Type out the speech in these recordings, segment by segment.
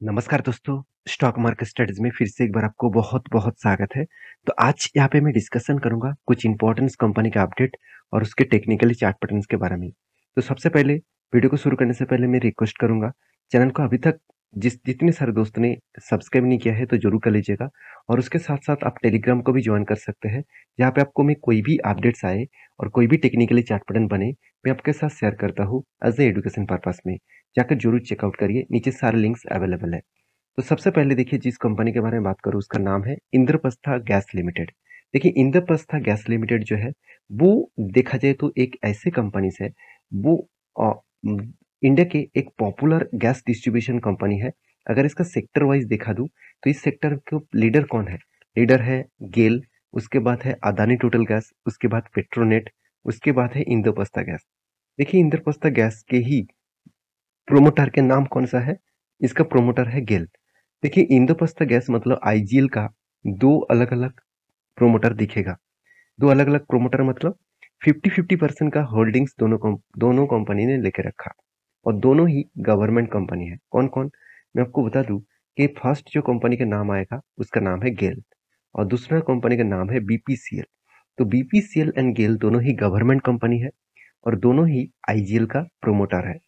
नमस्कार दोस्तों, stock market studies में फिर से एक बार आपको बहुत-बहुत स्वागत है। तो आज यहाँ पे मैं डिस्कशन करूँगा कुछ इंपॉर्टेंट कंपनी का अपडेट और उसके टेक्निकली चार्ट पैटर्न्स के बारे में। तो सबसे पहले वीडियो को शुरू करने से पहले मैं रिक्वेस्ट करूँगा, चैनल को अभी तक जितने सारे दोस्तों ने सब्सक्राइब नहीं किया है तो ज़रूर कर लीजिएगा और उसके साथ-साथ आप टेलीग्राम को भी जॉइन कर सकते हैं, जहाँ पे आपको मैं कोई भी अपडेट्स आए और कोई भी टेक्निकली चार्ट पैटर्न बने, मैं आपके साथ शेयर करता हूँ एज़ ए एजुकेशन पर्पज़ में। जाकर ज़रूर चेकआउट करिए, नीचे सारे लिंक्स अवेलेबल है। तो सबसे पहले देखिए जिस कंपनी के बारे में बात करूँ उसका नाम है इंद्रप्रस्था गैस लिमिटेड। देखिए इंद्रप्रस्था गैस लिमिटेड जो है वो देखा जाए तो एक ऐसे कंपनी से वो अ, उम, इंडिया के एक पॉपुलर गैस डिस्ट्रीब्यूशन कंपनी है। अगर इसका सेक्टर वाइज देखा दूँ तो इस सेक्टर के लीडर कौन है? लीडर है गेल, उसके बाद है अदानी टोटल गैस, उसके बाद पेट्रोनेट, उसके बाद है इंद्रप्रस्था गैस। देखिए इंद्रप्रस्था गैस के ही प्रोमोटर के नाम कौन सा है? इसका प्रोमोटर है गेल। देखिए इंद्रप्रस्थ गैस मतलब आईजीएल का दो अलग अलग प्रोमोटर दिखेगा। दो अलग अलग प्रोमोटर मतलब 50-50% का होल्डिंग्स दोनों कंपनी ने लेके रखा और दोनों ही गवर्नमेंट कंपनी है। कौन कौन, मैं आपको बता दूं कि फर्स्ट जो कंपनी का नाम आएगा उसका नाम है गेल और दूसरा कंपनी का नाम है बीपीसीएल। तो बीपीसीएल एंड गेल दोनों ही गवर्नमेंट कंपनी है और दोनों ही आईजीएल का प्रोमोटर है।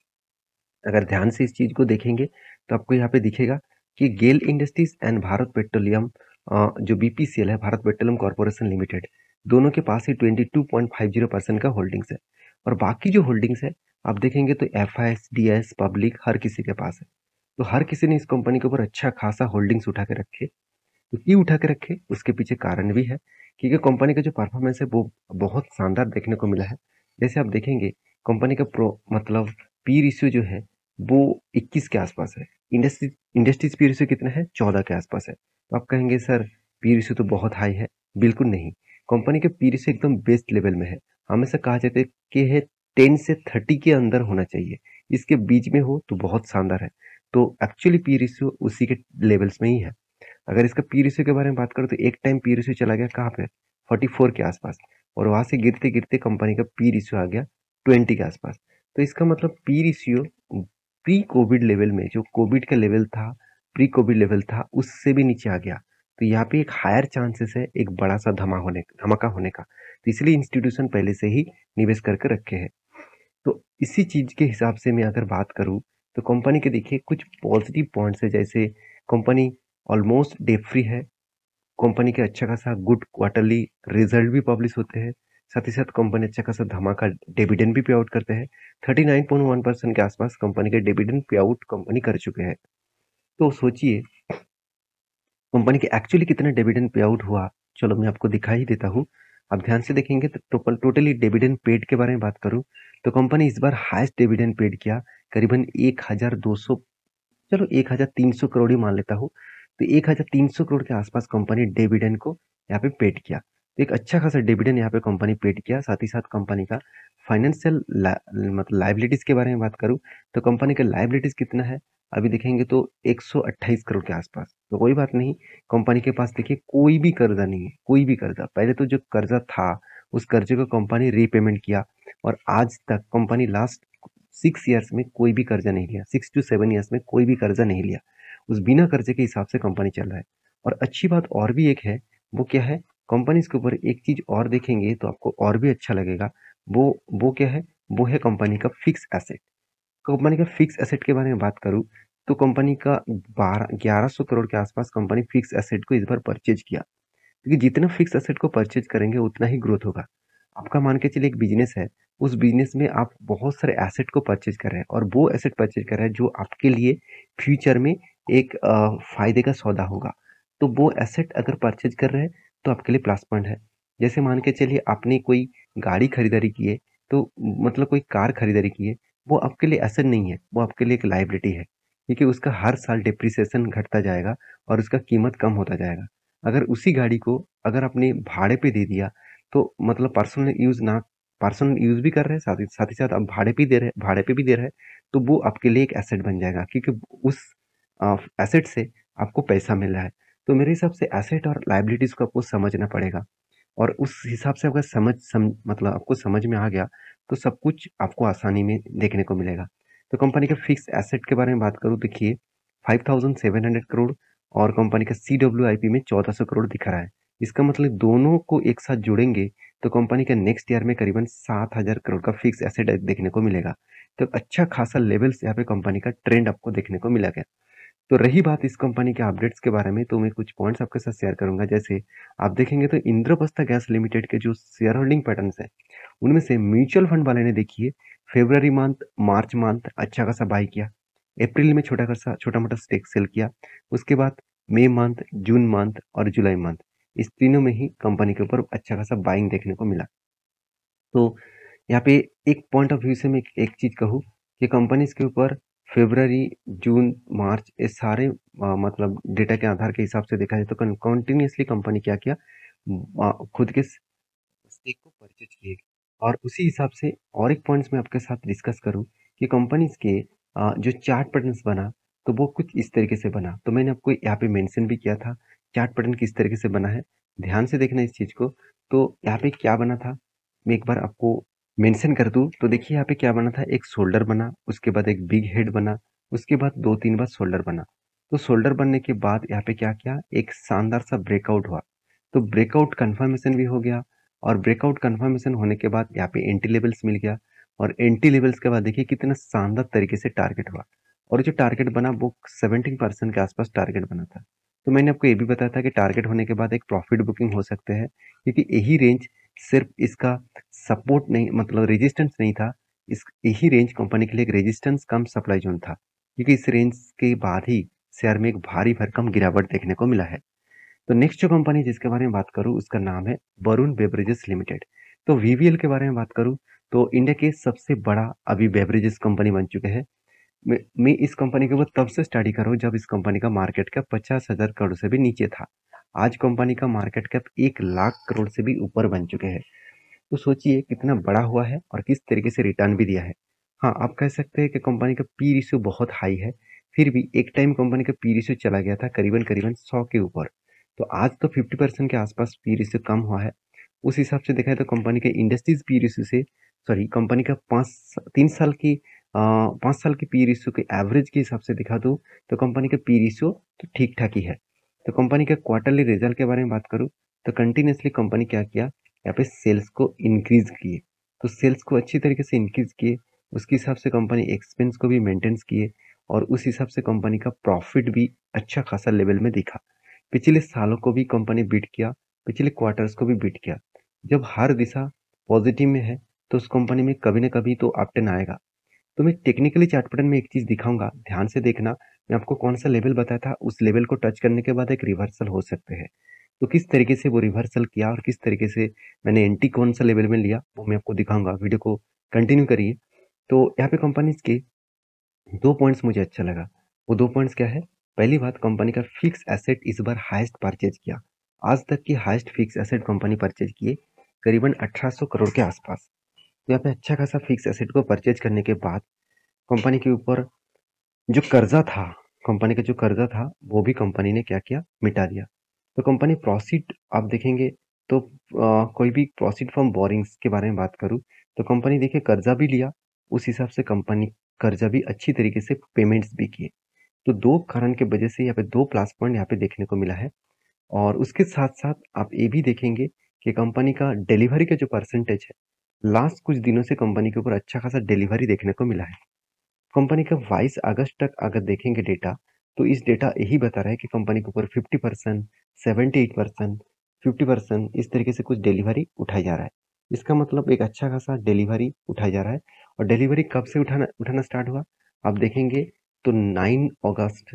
अगर ध्यान से इस चीज को देखेंगे तो आपको यहाँ पे दिखेगा कि गेल इंडस्ट्रीज एंड भारत पेट्रोलियम जो बीपीसीएल है, भारत पेट्रोलियम कॉर्पोरेशन लिमिटेड, दोनों के पास ही 22.50% का होल्डिंग्स है और बाकी जो होल्डिंग्स है आप देखेंगे तो एफआईएस डीएस पब्लिक हर किसी के पास है। तो हर किसी ने इस कंपनी के ऊपर अच्छा खासा होल्डिंग्स उठा के रखे। तो क्यों उठा के रखे उसके पीछे कारण भी है, क्योंकि कंपनी का जो परफॉर्मेंस है वो बहुत शानदार देखने को मिला है। जैसे आप देखेंगे कंपनी का प्रो मतलब पी रेशियो जो है वो 21 के आसपास है। इंडस्ट्रीज पी रेशियो कितना है? 14 के आसपास है। तो आप कहेंगे सर पी रेशियो तो बहुत हाई है। बिल्कुल नहीं, कंपनी का पी रेशियो एकदम बेस्ट लेवल में है। हमेशा कहा जाता है कि है 10 से 30 के अंदर होना चाहिए, इसके बीच में हो तो बहुत शानदार है। तो एक्चुअली पी रेशियो उसी के लेवल्स में ही है। अगर इसका पी रेशियो के बारे में बात करूँ तो एक टाइम पी रेशियो चला गया कहाँ पे? 44 के आसपास और वहां से गिरते गिरते कंपनी का पी रेशियो आ गया 20 के आसपास। तो इसका मतलब P ratio pre Covid level में, जो कोविड का लेवल था, प्री कोविड लेवल था, उससे भी नीचे आ गया। तो यहाँ पे एक हायर चांसेस है एक बड़ा सा धमाका होने का। तो इसलिए इंस्टीट्यूशन पहले से ही निवेश करके रखे हैं। तो इसी चीज के हिसाब से मैं अगर बात करूं तो कंपनी के देखिए कुछ पॉजिटिव पॉइंट्स है। जैसे कंपनी ऑलमोस्ट डेट फ्री है, कंपनी के अच्छा खासा गुड क्वार्टरली रिजल्ट भी पब्लिश होते हैं, साथ ही साथ कंपनी अच्छा खासा धमाका डिविडेंड भी पे आउट करते हैं। 39.1% के आसपास कंपनी के डिविडेंड पे आउट कंपनी कर चुके हैं। तो सोचिए कंपनी के एक्चुअली कितना डिविडेंड पे आउट हुआ, चलो मैं आपको दिखा ही देता हूँ। आप ध्यान से देखेंगे तो टोटली डिविडेंड पेड के बारे में बात करूँ तो कंपनी इस बार हाईएस्ट डिविडेंड पेड किया, करीबन 1200, चलो 1300 करोड़ ही मान लेता हूँ। तो 1300 करोड़ के आसपास कंपनी डिविडेंड को यहाँ पे पेड किया। तो एक अच्छा खासा डिविडेंड यहाँ पे कंपनी पेड किया। साथ ही साथ कंपनी का फाइनेंशियल मतलब लाइबिलिटीज के बारे में बात करूँ तो कंपनी का लाइबिलिटीज कितना है, अभी देखेंगे तो 128 करोड़ के आसपास। तो कोई बात नहीं, कंपनी के पास देखिए कोई भी कर्जा नहीं है, कोई भी कर्जा। पहले तो जो कर्जा था उस कर्जे को कंपनी रीपेमेंट किया और आज तक कंपनी लास्ट 6 ईयर्स में कोई भी कर्जा नहीं लिया, 6 to 7 ईयर्स में कोई भी कर्जा नहीं लिया। उस बिना कर्जे के हिसाब से कंपनी चल रहा है। और अच्छी बात और भी एक है, वो क्या है, कंपनी के ऊपर एक चीज और देखेंगे तो आपको और भी अच्छा लगेगा। वो क्या है, वो है कंपनी का फिक्स एसेट। कंपनी का फिक्स एसेट के बारे में बात करूँ तो कंपनी का 1100 करोड़ के आसपास कंपनी फिक्स एसेट को इस बार परचेज किया, क्योंकि जितना फिक्स एसेट को परचेज करेंगे उतना ही ग्रोथ होगा। आपका मान के चलिए एक बिजनेस है, उस बिजनेस में आप बहुत सारे एसेट को परचेज कर रहे हैं और वो एसेट परचेज कर रहे हैं जो आपके लिए फ्यूचर में एक फायदे का सौदा होगा। तो वो एसेट अगर परचेज कर रहे हैं तो आपके लिए प्लस पॉइंट है। जैसे मान के चलिए आपने कोई गाड़ी खरीदारी की है, तो मतलब कोई कार खरीदारी की है, वो आपके लिए एसेट नहीं है, वो आपके लिए एक लाइबिलिटी है, क्योंकि उसका हर साल डिप्रिसिएशन घटता जाएगा और उसका कीमत कम होता जाएगा। अगर उसी गाड़ी को अगर आपने भाड़े पे दे दिया तो मतलब पर्सनल यूज भी कर रहे हैं, साथ ही साथ आप भाड़े पे भी दे रहे हैं, तो वो आपके लिए एक एसेट बन जाएगा, क्योंकि उस एसेट से आपको पैसा मिल रहा है। तो मेरे हिसाब से एसेट और लाइबिलिटीज को आपको समझना पड़ेगा और उस हिसाब से अगर मतलब आपको समझ में आ गया तो सब कुछ आपको आसानी में देखने को मिलेगा। तो कंपनी के फिक्स एसेट के बारे में बात करूँ, देखिए 5700 करोड़ और कंपनी का CWIP में 1400 करोड़ दिखा रहा है। इसका मतलब दोनों को एक साथ जोड़ेंगे तो कंपनी का नेक्स्ट ईयर में करीबन 7000 करोड़ का फिक्स एसेट देखने को मिलेगा। तो अच्छा खासा लेवल्स यहाँ पे कंपनी का ट्रेंड आपको देखने को मिला गया। तो रही बात इस कंपनी के अपडेट्स के बारे में, तो मैं कुछ पॉइंट्स आपके साथ शेयर करूंगा। जैसे आप देखेंगे तो इंद्रप्रस्थ गैस लिमिटेड के जो शेयर होल्डिंग पैटर्न्स है, उनमें से म्यूचुअल फंड वाले ने देखिए फरवरी मंथ, मार्च मंथ अच्छा खासा बाई किया, अप्रैल में छोटा मोटा स्टेक सेल किया, उसके बाद मई मंथ, जून मंथ और जुलाई मंथ, इस तीनों में ही कंपनी के ऊपर अच्छा खासा बाइंग देखने को मिला। तो यहाँ पे एक पॉइंट ऑफ व्यू से मैं एक चीज कहूँ कि कंपनीज के ऊपर फरवरी, जून, मार्च ये सारे मतलब डेटा के आधार के हिसाब से देखा जाए तो कंटिन्यूसली कंपनी क्या किया, खुद के स्टेक को परचेज किए। और उसी हिसाब से और एक पॉइंट्स मैं आपके साथ डिस्कस करूं कि कंपनीज के जो चार्ट पैटर्न्स बना तो वो कुछ इस तरीके से बना। तो मैंने आपको यहाँ पे मेंशन भी किया था चार्ट पैटर्न किस तरीके से बना है, ध्यान से देखना इस चीज को। तो यहाँ पे क्या बना था मैं एक बार आपको मेंशन कर दूं तो देखिए यहाँ पे क्या बना था, एक शोल्डर बना, उसके बाद एक बिग हेड बना, उसके बाद 2-3 बार शोल्डर बना। तो शोल्डर बनने के बाद यहाँ पे क्या किया, एक शानदार सा ब्रेकआउट हुआ। तो ब्रेकआउट कंफर्मेशन भी हो गया और ब्रेकआउट कंफर्मेशन होने के बाद यहाँ पे एंटी लेवल्स मिल गया और एंटी लेवल्स के बाद देखिए कितना शानदार तरीके से टारगेट हुआ और जो टारगेट बना वो 17% के आसपास टारगेट बना था। तो मैंने आपको ये भी बताया था कि टारगेट होने के बाद एक प्रॉफिट बुकिंग हो सकते हैं, क्योंकि यही रेंज सिर्फ इसका सपोर्ट नहीं, मतलब रेजिस्टेंस नहीं था, इस यही रेंज कंपनी के लिए एक रेजिस्टेंस कम सप्लाई जोन था, क्योंकि इस रेंज के बाद ही शेयर में एक भारी भरकम गिरावट देखने को मिला है। तो नेक्स्ट जो कंपनी जिसके बारे में बात करूं उसका नाम है वरुण बेवरेजेस लिमिटेड। तो वीवीएल के बारे में बात करूं तो इंडिया के सबसे बड़ा अभी बेवरेजेस कंपनी बन चुके हैं। मैं इस कंपनी के ऊपर तब से स्टडी कर रहा हूं जब इस कंपनी का मार्केट कैप 50,000 करोड़ से भी नीचे था। आज कंपनी का मार्केट कैप 1 लाख करोड़ से भी ऊपर बन चुके हैं। तो सोचिए कितना बड़ा हुआ है और किस तरीके से रिटर्न भी दिया है। हाँ, आप कह सकते हैं कि कंपनी का पी रेशियो बहुत हाई है, फिर भी एक टाइम कंपनी का पी रेशियो चला गया था करीबन करीबन 100 के ऊपर। तो आज तो 50% के आसपास पी रेशियो कम हुआ है। उस हिसाब से देखा है तो कंपनी के इंडस्ट्रीज पी रेशियो से, सॉरी, कंपनी का 5 साल की पी रेशियो के एवरेज के हिसाब से दिखा दूँ तो कंपनी का पी रेशियो तो ठीक ठाक ही है। तो कंपनी के क्वार्टरली रिजल्ट के बारे में बात करूँ तो कंटिन्यूसली कंपनी क्या किया, यहाँ पे सेल्स को इंक्रीज किए। तो सेल्स को अच्छी तरीके से इंक्रीज किए, उसके हिसाब से कंपनी एक्सपेंस को भी मेंटेन्स किए और उस हिसाब से कंपनी का प्रॉफिट भी अच्छा खासा लेवल में दिखा। पिछले सालों को भी कंपनी बीट किया, पिछले क्वार्टर्स को भी बीट किया। जब हर दिशा पॉजिटिव में है तो उस कंपनी में कभी ना कभी तो अपटर्न आएगा। तो मैं टेक्निकली चार्ट पैटर्न में एक चीज दिखाऊंगा, ध्यान से देखना। मैं आपको कौन सा लेवल बताया था, उस लेवल को टच करने के बाद एक रिवर्सल हो सकते हैं। तो किस तरीके से वो रिवर्सल किया और किस तरीके से मैंने एंटी कौन सा लेवल में लिया वो मैं आपको दिखाऊंगा। वीडियो को कंटिन्यू करिए। तो यहाँ पे कंपनीज के 2 पॉइंट्स मुझे अच्छा लगा। वो 2 पॉइंट्स क्या है? पहली बात, कंपनी का फिक्स एसेट इस बार हाईएस्ट परचेज किया। आज तक की highest fix asset company purchase किए करीबन 1800 करोड़ के आसपास। तो यहाँ पे अच्छा खासा फिक्स एसेट को परचेज करने के बाद कंपनी के ऊपर जो कर्जा था, कंपनी का जो कर्जा था वो भी कंपनी ने क्या किया, मिटा दिया। तो कंपनी प्रॉफिट आप देखेंगे तो कोई भी प्रॉफिट फ्रॉम बोरिंग्स के बारे में बात करूँ तो कंपनी देखिए कर्जा भी लिया, उस हिसाब से कंपनी कर्जा भी अच्छी तरीके से पेमेंट्स भी किए। तो 2 कारण की वजह से यहाँ पे 2 प्लस पॉइंट यहाँ पे देखने को मिला है। और उसके साथ-साथ आप ये भी देखेंगे कि कंपनी का डिलीवरी का जो परसेंटेज है, लास्ट कुछ दिनों से कंपनी के ऊपर अच्छा खासा डिलीवरी देखने को मिला है। कंपनी का 22 अगस्त तक अगर देखेंगे डेटा, तो इस डेटा यही बता रहा है कि कंपनी के ऊपर 50%, 78%, 50% इस तरीके से कुछ डिलीवरी उठाया जा रहा है। इसका मतलब एक अच्छा खासा डिलीवरी उठाया जा रहा है। और डिलीवरी कब से उठाना उठाना स्टार्ट हुआ? आप देखेंगे तो 9 अगस्त,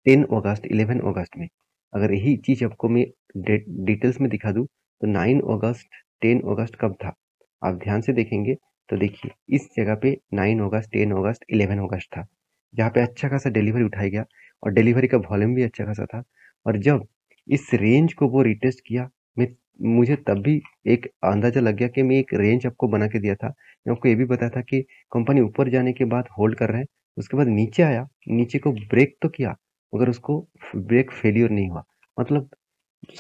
10 अगस्त, 11 अगस्त में। अगर यही चीज़ आपको मैं डिटेल्स में दिखा दूँ, तो 9 अगस्त, 10 अगस्त कब था? आप ध्यान से देखेंगे तो देखिए इस जगह पे 9 अगस्त, 10 अगस्त, 11 अगस्त था, जहाँ पे अच्छा खासा डिलीवरी उठाया गया और डिलीवरी का वॉल्यूम भी अच्छा खासा था। और जब इस रेंज को वो रिटेस्ट किया, मैं मुझे तब भी एक अंदाजा लग गया कि मैं एक रेंज आपको बना के दिया था। मैं आपको ये भी बताया था कि कंपनी ऊपर जाने के बाद होल्ड कर रहे हैं, उसके बाद नीचे आया, नीचे को ब्रेक तो किया मगर उसको ब्रेक फेलियर नहीं हुआ, मतलब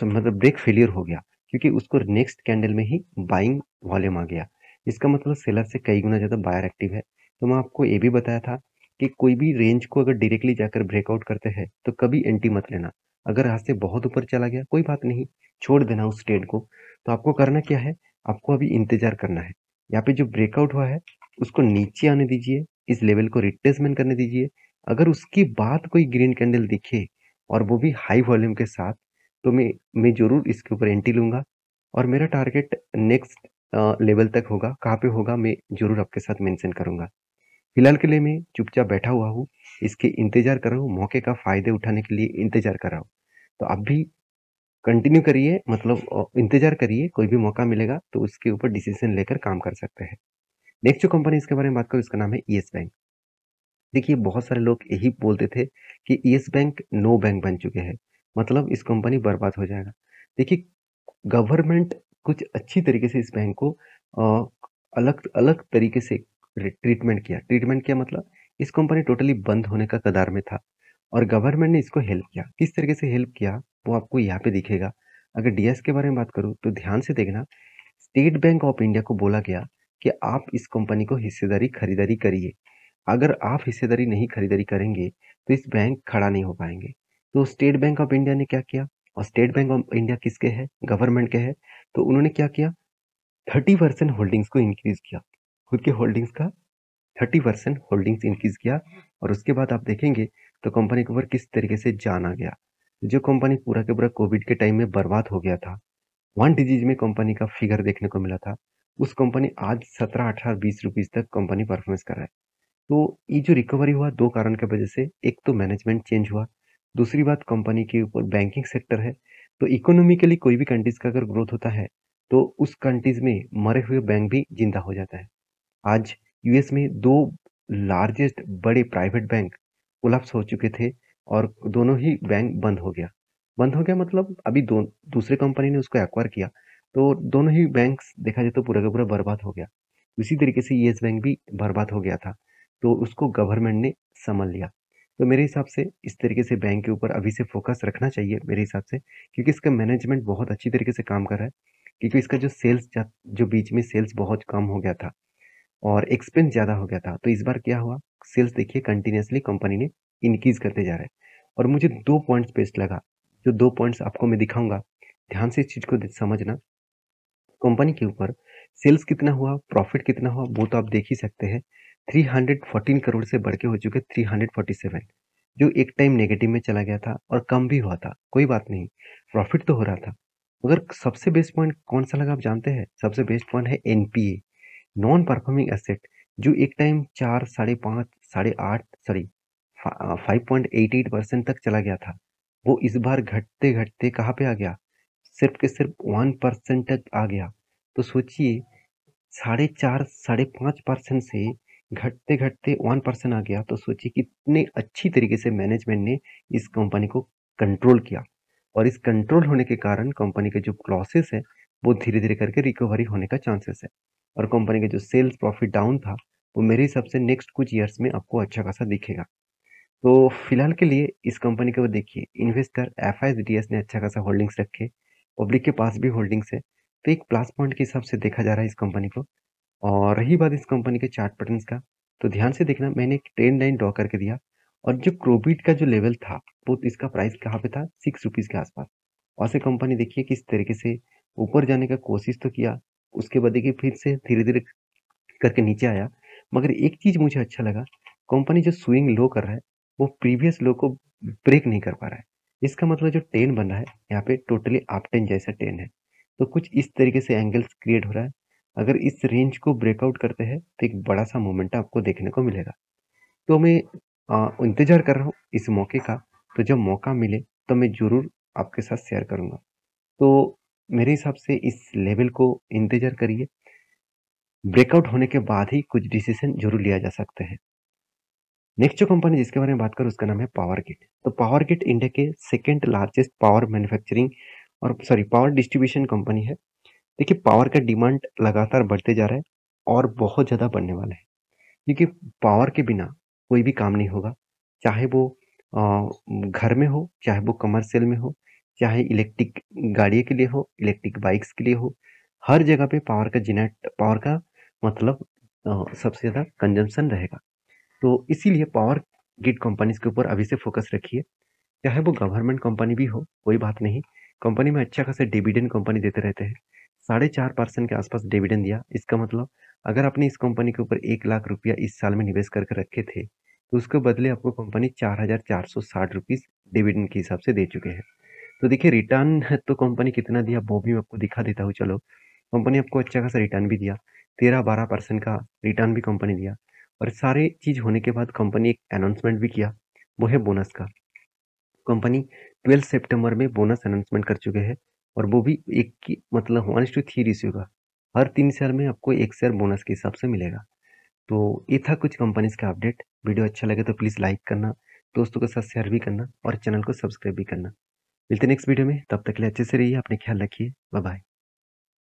मतलब ब्रेक फेलियर हो गया, क्योंकि उसको नेक्स्ट कैंडल में ही बाइंग वॉल्यूम आ गया। इसका मतलब सेलर से कई गुना ज़्यादा बायर एक्टिव है। तो मैं आपको ये भी बताया था कि कोई भी रेंज को अगर डायरेक्टली जाकर ब्रेकआउट करते हैं तो कभी एंटी मत लेना। अगर यहाँ से बहुत ऊपर चला गया कोई बात नहीं, छोड़ देना उस ट्रेड को। तो आपको करना क्या है, आपको अभी इंतजार करना है। यहाँ पे जो ब्रेकआउट हुआ है उसको नीचे आने दीजिए, इस लेवल को रिट्रेसमेंट करने दीजिए। अगर उसके बाद कोई ग्रीन कैंडल दिखे और वो भी हाई वॉल्यूम के साथ, तो मैं जरूर इसके ऊपर एंट्री लूंगा। और मेरा टारगेट नेक्स्ट लेवल तक होगा, कहाँ पे होगा मैं जरूर आपके साथ मेंशन करूंगा। फिलहाल के लिए मैं चुपचाप बैठा हुआ हूँ, इसके इंतजार कर रहा हूँ, मौके का फायदे उठाने के लिए इंतजार कर रहा हूँ। तो आप भी कंटिन्यू करिए, मतलब इंतजार करिए, कोई भी मौका मिलेगा तो उसके ऊपर डिसीजन लेकर काम कर सकते हैं। नेक्स्ट जो कंपनी इसके बारे में बात करूँ, इसका नाम है यस बैंक। देखिए बहुत सारे लोग यही बोलते थे कि यस बैंक नो बैंक बन चुके हैं, मतलब इस कंपनी बर्बाद हो जाएगा। देखिए गवर्नमेंट कुछ अच्छी तरीके से इस बैंक को अलग अलग तरीके से ट्रीटमेंट किया, मतलब इस कंपनी टोटली बंद होने का कगार में था और गवर्नमेंट ने इसको हेल्प किया। किस तरीके से हेल्प किया वो आपको यहाँ पे दिखेगा। अगर डीएस के बारे में बात करूँ तो ध्यान से देखना, स्टेट बैंक ऑफ इंडिया को बोला गया कि आप इस कंपनी को हिस्सेदारी खरीदारी करिए। अगर आप हिस्सेदारी नहीं खरीदारी करेंगे तो इस बैंक खड़ा नहीं हो पाएंगे। तो स्टेट बैंक ऑफ इंडिया ने क्या किया, और स्टेट बैंक ऑफ इंडिया किसके है, गवर्नमेंट के है। तो उन्होंने क्या किया, 30% होल्डिंग्स को इंक्रीज किया, खुद के होल्डिंग्स का 30% होल्डिंग्स इंक्रीज किया। और उसके बाद आप देखेंगे तो कंपनी के ऊपर किस तरीके से जान आ गया। जो कंपनी पूरा के पूरा कोविड के टाइम में बर्बाद हो गया था, वन डिजीज में कंपनी का फिगर देखने को मिला था, उस कंपनी आज 17, 18, 20 रुपीज तक कंपनी परफॉर्मेंस कर रहा है। तो ये जो रिकवरी हुआ दो कारण की वजह से, एक तो मैनेजमेंट चेंज हुआ, दूसरी बात कंपनी के ऊपर बैंकिंग सेक्टर है। तो इकोनॉमिकली कोई भी कंट्रीज का अगर ग्रोथ होता है तो उस कंट्रीज में मरे हुए बैंक भी जिंदा हो जाता है। आज यूएस में दो लार्जेस्ट बड़े प्राइवेट बैंक कोलैप्स हो चुके थे और दोनों ही बैंक बंद हो गया मतलब अभी दूसरे कंपनी ने उसको एक्वायर किया, तो दोनों ही बैंक्स देखा जाए तो पूरा का पूरा बर्बाद हो गया। उसी तरीके से येस बैंक भी बर्बाद हो गया था, तो उसको गवर्नमेंट ने संभाल लिया। तो मेरे हिसाब से इस तरीके से बैंक के ऊपर अभी से फोकस रखना चाहिए मेरे हिसाब से, क्योंकि इसका मैनेजमेंट बहुत अच्छी तरीके से काम कर रहा है। क्योंकि इसका जो जो बीच में सेल्स बहुत कम हो गया था और एक्सपेंस ज़्यादा हो गया था, तो इस बार क्या हुआ, सेल्स देखिए कंटिन्यूसली कंपनी ने इंक्रीज करते जा रहे हैं। और मुझे दो पॉइंट्स बेस्ट लगा, जो दो पॉइंट्स आपको मैं दिखाऊंगा, ध्यान से इस चीज को समझना। कंपनी के ऊपर सेल्स कितना हुआ, प्रॉफिट कितना हुआ, वो तो आप देख ही सकते हैं। 314 करोड़ से बढ़ के हो चुके 347, जो एक टाइम नेगेटिव में चला गया था और कम भी हुआ था, कोई बात नहीं, प्रॉफिट तो हो रहा था। मगर सबसे बेस्ट पॉइंट कौन सा लगा आप जानते हैं, सबसे बेस्ट पॉइंट है एनपीए, नॉन परफॉर्मिंग एसेट, जो एक टाइम 4, 5.5, 8.5 सॉरी 5.88% तक चला गया था, वो इस बार घटते घटते कहाँ पे आ गया, सिर्फ के सिर्फ 1% तक आ गया। तो सोचिए 4.5 5.5% से घटते घटते 1% आ गया, तो सोचिए कितने अच्छी तरीके से मैनेजमेंट ने इस कंपनी को कंट्रोल किया। और इस कंट्रोल होने के कारण कंपनी के जो लॉसेस है वो धीरे धीरे करके रिकवरी होने का चांसेस है। और कंपनी का जो सेल्स प्रॉफिट डाउन था वो मेरे हिसाब से नेक्स्ट कुछ ईयर्स में आपको अच्छा खासा दिखेगा। तो फिलहाल के लिए इस कंपनी के वो देखिए, इन्वेस्टर एफआईडीएस ने अच्छा खासा होल्डिंग्स रखे, पब्लिक के पास भी होल्डिंग्स है, तो एक प्लस पॉइंट के हिसाब से देखा जा रहा है इस कंपनी को। और रही बात इस कंपनी के चार्ट पैटर्न्स का, तो ध्यान से देखना, मैंने एक ट्रेंड लाइन ड्रॉ करके दिया और जो क्रोबिट का जो लेवल था वो इसका प्राइस कहाँ पे था, 6 रुपीज के आसपास। और से कंपनी देखिए किस तरीके से ऊपर जाने का कोशिश तो किया, उसके बाद देखिए फिर से धीरे धीरे करके नीचे आया। मगर एक चीज मुझे अच्छा लगा, कंपनी जो स्विंग लो कर रहा है वो प्रीवियस लो को ब्रेक नहीं कर पा रहा है। इसका मतलब जो टेन बन रहा है यहाँ पे टोटली अप टेन जैसा टेन है, तो कुछ इस तरीके से एंगल्स क्रिएट हो रहा है। अगर इस रेंज को ब्रेकआउट करते हैं तो एक बड़ा सा मोमेंट आपको देखने को मिलेगा। तो मैं इंतजार कर रहा हूँ इस मौके का, तो जब मौका मिले तो मैं जरूर आपके साथ शेयर करूंगा। तो मेरे हिसाब से इस लेवल को इंतजार करिए, ब्रेकआउट होने के बाद ही कुछ डिसीजन जरूर लिया जा सकते हैं। नेक्स्ट जो कंपनी जिसके बारे में बात करूं उसका नाम है पावर ग्रिड। तो पावर ग्रिड इंडिया के सेकेंड लार्जेस्ट पावर मैन्युफैक्चरिंग और पावर डिस्ट्रीब्यूशन कंपनी है। देखिए पावर का डिमांड लगातार बढ़ते जा रहा है और बहुत ज़्यादा बढ़ने वाला है, क्योंकि पावर के बिना कोई भी काम नहीं होगा। चाहे वो घर में हो, चाहे वो कमर्शियल में हो, चाहे इलेक्ट्रिक गाड़ियों के लिए हो, इलेक्ट्रिक बाइक्स के लिए हो, हर जगह पे पावर का मतलब सबसे ज़्यादा कंजम्पशन रहेगा। तो इसीलिए पावर ग्रिड कंपनीज़ के ऊपर अभी से फ़ोकस रखिए। चाहे वो गवर्नमेंट कंपनी भी हो, कोई बात नहीं। कंपनी में अच्छा खासा डिविडेंड कंपनी देते रहते हैं। 4.5% के आसपास डिविडेंड दिया, इसका मतलब अगर आपने इस कंपनी के ऊपर 1 लाख रुपया इस साल में निवेश करके रखे थे, तो उसके बदले आपको कंपनी 4,460 रुपीज़ डिविडेंड के हिसाब से दे चुके हैं। तो देखिए रिटर्न तो कंपनी कितना दिया वो भी मैं आपको दिखा देता हूँ चलो। कंपनी आपको अच्छा खासा रिटर्न भी दिया, 13-12% का रिटर्न भी कंपनी दिया और सारी चीज़ होने के बाद कंपनी एक अनाउंसमेंट भी किया, वो है बोनस का। कंपनी 12 सितंबर में बोनस अनाउंसमेंट कर चुके हैं और वो भी एक की मतलब 1:3 रेशियो का। हर 3 शेयर में आपको 1 शेयर बोनस के हिसाब से मिलेगा। तो ये था कुछ कंपनीज़ का अपडेट। वीडियो अच्छा लगे तो प्लीज़ लाइक करना, दोस्तों के साथ शेयर भी करना और चैनल को सब्सक्राइब भी करना। मिलते हैं नेक्स्ट वीडियो में, तब तक के लिए अच्छे से रहिए, अपने ख्याल रखिए। Bye bye.